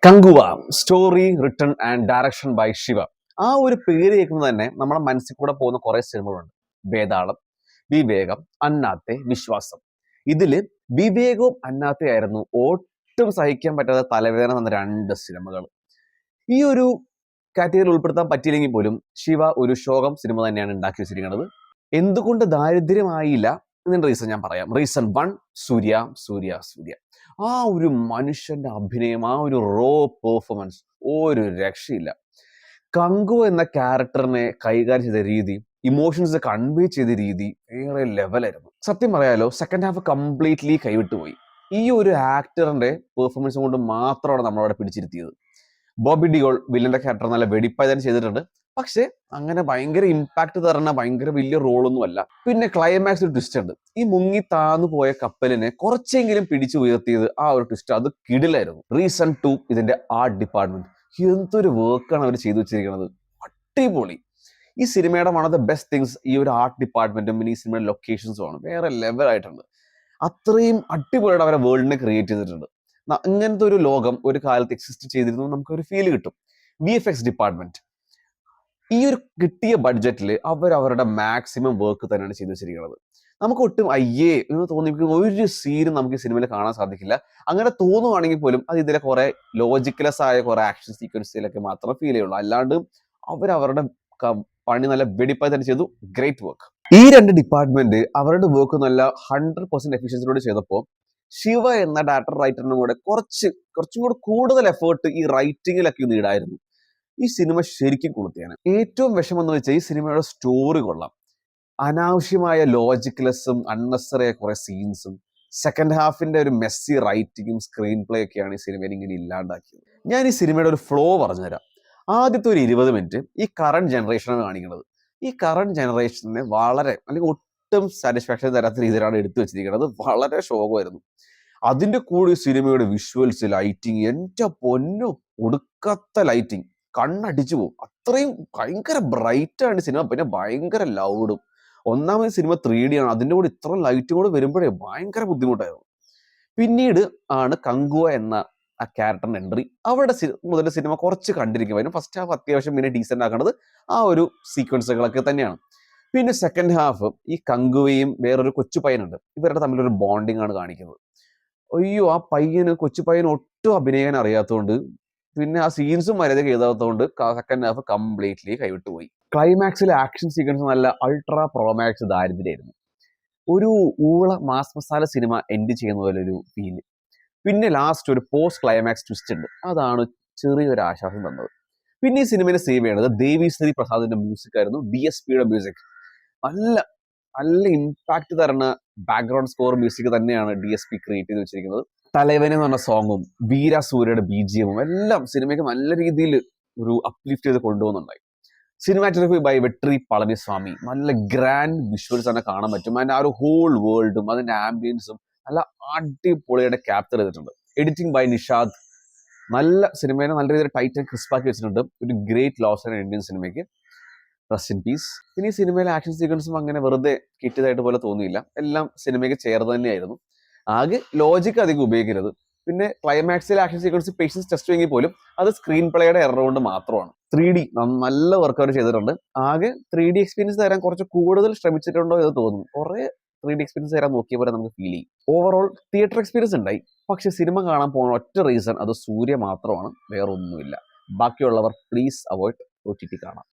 Kanguva story written and direction by Siva. ആ ഒരു പേര് കേൾക്കുമ്പോൾ തന്നെ നമ്മുടെ മനസ്സിൽ കൂടെ പോകുന്ന കുറെ സിനിമകളുണ്ട്. വേതാളം, വിവേകം, അന്നാത്തെ, വിശ്വാസം. ഇതില് വിവേകവും അന്നാത്തെ ആയിരുന്നു ഒട്ടും സഹിക്കാൻ പറ്റാത്ത തലവേദന തന്ന രണ്ട് സിനിമകൾ. ഈ ഒരു കാറ്റഗറിയിൽ ഉൾപ്പെടുത്താൻ പറ്റിയില്ലെങ്കിൽ പോലും ശിവ ഒരു ശോകം സിനിമ തന്നെയാണ് ഉണ്ടാക്കി വെച്ചിരിക്കുന്നത്. എന്തുകൊണ്ട് ദാരിദ്ര്യമായില്ല ഇതിന്റെ റീസൺ ഞാൻ പറയാം. റീസൺ വൺ, സൂര്യ സൂര്യ സൂര്യ. ആ ഒരു മനുഷ്യന്റെ അഭിനയം, ആ ഒരു റോ പെർഫോമൻസ് ഒരു രക്ഷയില്ല. കങ്കു എന്ന ക്യാരക്ടറിനെ കൈകാര്യം ചെയ്ത രീതി, ഇമോഷൻസ് കൺവേ ചെയ്ത രീതി വേറെ ലെവലായിരുന്നു. സത്യം പറയാലോ, സെക്കൻഡ് ഹാഫ് കംപ്ലീറ്റ്ലി കൈവിട്ടുപോയി. ഈ ഒരു ആക്ടറിന്റെ പെർഫോമൻസ് കൊണ്ട് മാത്രമാണ് നമ്മളവിടെ പിടിച്ചിരുത്തിയത്. ബോബി ഡിയോൾ വില്ലന്റെ ക്യാരക്ടർ നല്ല വെടിപ്പായി തന്നെ ചെയ്തിട്ടുണ്ട്. പക്ഷെ അങ്ങനെ ഭയങ്കര ഇമ്പാക്ട് തരുന്ന ഭയങ്കര വലിയ റോളൊന്നും അല്ല. പിന്നെ ക്ലൈമാക്സ് ഒരു ട്വിസ്റ്റ് ഉണ്ട്. ഈ മുങ്ങി താന്നു പോയ കപ്പലിനെ കുറച്ചെങ്കിലും പിടിച്ചു ഉയർത്തിയത് ആ ഒരു ട്വിസ്റ്റ്, അത് കിടിലായിരുന്നു. റീസൺ 2 ഇതിന്റെ ആർട്ട് ഡിപ്പാർട്ട്മെന്റ്. എന്തൊരു വർക്കാണ് അവർ ചെയ്തു വെച്ചിരിക്കുന്നത്, അടിപൊളി. ഈ സിനിമയുടെ one of the best things ഈ ഒരു ആർട്ട് ഡിപ്പാർട്ട്മെന്റും പിന്നെ ഈ സിനിമയുടെ ലൊക്കേഷൻസും ആണ്. വേറെ ലെവൽ ആയിട്ടുണ്ട്. അത്രയും അടിപൊളിയായിട്ട് അവരെ വേൾഡിനെ ക്രിയേറ്റ് ചെയ്തിട്ടുണ്ട്. ഇങ്ങനത്തെ ഒരു ലോകം ഒരു കാലത്ത് എക്സിസ്റ്റ് ചെയ്തിരുന്നു നമുക്കൊരു ഫീൽ കിട്ടും. VFX ഡിപ്പാർട്ട്മെന്റ് ഈ ഒരു കിട്ടിയ ബഡ്ജറ്റിൽ അവരുടെ മാക്സിമം വർക്ക് തന്നെയാണ് ചെയ്തു വെച്ചിരിക്കുന്നത്. നമുക്ക് ഒട്ടും അയ്യേ എന്ന് തോന്നിപ്പിക്കുന്ന ഒരു സീനും നമുക്ക് ഈ സിനിമയിൽ കാണാൻ സാധിക്കില്ല. അങ്ങനെ തോന്നുവാണെങ്കിൽ പോലും അത് ഇതിലെ കുറെ ലോജിക്കലെസ് ആയ കുറെ ആക്ഷൻ സീക്വൻസിലൊക്കെ മാത്രമേ ഫീൽ ചെയ്യുള്ളൂ. അല്ലാണ്ട് അവരുടെ പണി നല്ല വെടിപ്പായി തന്നെ ചെയ്തു. Great work. ഈ രണ്ട് ഡിപ്പാർട്ട്മെന്റ് അവരുടെ വർക്ക് നല്ല 100% എഫിഷ്യൻസിയോട് ചെയ്തപ്പോൾ ശിവ എന്ന ഡയറക്ടർ റൈറ്ററിനും കൂടെ കുറച്ചും കൂടെ കൂടുതൽ എഫേർട്ട് ഈ റൈറ്റിങ്ങിലൊക്കെ നീടായിരുന്നു. ഈ സിനിമ ശരിക്കും കൊളുത്തിയാണ്. ഏറ്റവും വിഷമം എന്ന് വെച്ചാൽ ഈ സിനിമയുടെ സ്റ്റോറി കൊള്ളാം. അനാവശ്യമായ ലോജിക്ലെസ്സും അൺനെസറി ആയ കുറെ സീൻസും സെക്കൻഡ് ഹാഫിന്റെ ഒരു മെസ്സി റൈറ്റിങ്ങും സ്ക്രീൻ പ്ലേ ഒക്കെയാണ് ഈ സിനിമയിൽ ഇങ്ങനെ ഇല്ലാണ്ടാക്കിയത്. ഞാൻ ഈ സിനിമയുടെ ഒരു ഫ്ലോ പറഞ്ഞുതരാം. ആദ്യത്തെ ഒരു 20 മിനിറ്റ് ഈ കറണ്ട് ജനറേഷനാണ് കാണിക്കുന്നത്. ഈ കറണ്ട് ജനറേഷനെ വളരെ അല്ലെങ്കിൽ ഒട്ടും സാറ്റിസ്ഫാക്ഷൻ തരാത്ത രീതിയിലാണ് എടുത്തു വെച്ചിരിക്കുന്നത്. വളരെ ശോകമായിരുന്നു. അതിന്റെ കൂടെ സിനിമയുടെ വിഷ്വൽസ്, ലൈറ്റിങ്, എന്റെ പൊന്നു ഒടുക്കത്ത ലൈറ്റിങ്, കണ്ണടിച്ചു പോകും. അത്രയും ഭയങ്കര ബ്രൈറ്റ് ആണ് സിനിമ. പിന്നെ ഭയങ്കര ലൗഡും. ഒന്നാമത് സിനിമ 3D ആണ്. അതിന്റെ കൂടെ ഇത്ര ലൈറ്റും കൂടെ വരുമ്പോഴേ ഭയങ്കര ബുദ്ധിമുട്ടായിരുന്നു. പിന്നീട് ആണ് കങ്കുവ എന്ന ആ ക്യാരക്ടറിന്റെ എൻട്രി. അവിടെ മുതൽ സിനിമ കുറച്ച് കണ്ടിരിക്കുമായിരുന്നു. ഫസ്റ്റ് ഹാഫ് അത്യാവശ്യം പിന്നെ ഡീസെന്റ് ആക്കുന്നത് ആ ഒരു സീക്വൻസുകളൊക്കെ തന്നെയാണ്. പിന്നെ സെക്കൻഡ് ഹാഫ് ഈ കങ്കുവയും വേറൊരു കൊച്ചു പയ്യനുണ്ട്, ഇവരുടെ തമ്മിലൊരു ബോണ്ടിങ് ആണ് കാണിക്കുന്നത്. അയ്യോ, ആ കൊച്ചു പയ്യന് ഒട്ടും അഭിനയിക്കാൻ അറിയാത്തതുകൊണ്ട് പിന്നെ ആ സീൻസും മര്യാദ എഴുതാത്തതുകൊണ്ട് സെക്കൻഡ് ഹാഫ് കംപ്ലീറ്റ്ലി കൈവിട്ടുപോയി. ക്ലൈമാക്സിലെ ആക്ഷൻ സീക്വൻസ് നല്ല അൾട്രാ പ്രോമാക്സ് ദാരിദ്ര്യമായിരുന്നു. ഒരു ഊള മാസ് മസാല സിനിമ എൻഡ് ചെയ്യുന്ന പോലെ ഒരു ഫീല്. പിന്നെ ലാസ്റ്റ് ഒരു പോസ്റ്റ് ക്ലൈമാക്സ് ട്വിസ്റ്റ് ഉണ്ട്, അതാണ് ചെറിയൊരു ആശ്വാസം തന്നത്. പിന്നെ ഈ സിനിമയെ സേവ് ചെയ്യണത് ദേവിശ്രീ പ്രസാദിന്റെ മ്യൂസിക് ആയിരുന്നു. DSPയുടെ മ്യൂസിക് നല്ല നല്ല ഇമ്പാക്ട് തരുന്ന ബാക്ക്ഗ്രൗണ്ട് സ്കോർ മ്യൂസിക് തന്നെയാണ് DSP ക്രിയേറ്റ് ചെയ്ത് വെച്ചിരിക്കുന്നത്. തലവനെ എന്ന് പറഞ്ഞ സോങ്ങും വീര സൂര്യയുടെ BGM എല്ലാം സിനിമയ്ക്ക് നല്ല രീതിയിൽ ഒരു അപ്ലിഫ്റ്റ് ചെയ്ത് കൊണ്ടുപോകുന്നുണ്ടായി. Cinematography by Vetri Palaniswamy. നല്ല ഗ്രാൻഡ് വിഷ്വൽസ് തന്നെ കാണാൻ പറ്റും. അതിന്റെ ആ ഒരു ഹോൾ വേൾഡും അതിന്റെ ആംബിയൻസും നല്ല അടിപൊളിയായിട്ട് ക്യാപ്ചർ ചെയ്തിട്ടുണ്ട്. Editing by Nishad. നല്ല സിനിമയെ നല്ല രീതിയിൽ ടൈറ്റ് ആൻഡ് ക്രിസ്പാക്കി വെച്ചിട്ടുണ്ട്. ഒരു ഗ്രേറ്റ് ലോസ് ആണ് ഇന്ത്യൻ സിനിമയ്ക്ക്. Rest in peace. പിന്നെ ഈ സിനിമയിലെ ആക്ഷൻ സീക്വൻസും അങ്ങനെ വെറുതെ കിട്ടിയതായിട്ട് പോലെ തോന്നിയില്ല. എല്ലാം സിനിമയ്ക്ക് ചേർന്ന് തന്നെയായിരുന്നു. ആകെ ലോജിക്ക് അധികം ഉപയോഗിക്കരുത്. പിന്നെ ക്ലൈമാക്സിലെ ആക്ഷൻ സീക്വൻസ് പേഷ്യൻസ് ടെസ്റ്റ് ചെയ്യുമെങ്കിൽ പോലും അത് സ്ക്രീൻ പ്ലേയുടെ എറർ കൊണ്ട് മാത്രമാണ്. 3D നല്ല വർക്ക് അവർ ചെയ്തിട്ടുണ്ട്. ആകെ 3D എക്സ്പീരിയൻസ് തരാൻ കുറച്ച് കൂടുതൽ ശ്രമിച്ചിട്ടുണ്ടോ എന്ന് തോന്നുന്നു. കുറെ 3D എക്സ്പീരിയൻസ് തരാൻ നോക്കിയ പോലെ നമുക്ക് ഫീൽ ചെയ്യും. ഓവറോൾ തിയേറ്റർ എക്സ്പീരിയൻസ് ഉണ്ടായി. പക്ഷെ സിനിമ കാണാൻ പോകുന്ന ഒറ്റ റീസൺ അത് സൂര്യ മാത്രമാണ്, വേറൊന്നുമില്ല. ബാക്കിയുള്ളവർ പ്ലീസ് അവോയ്ഡ് OTT കാണാം.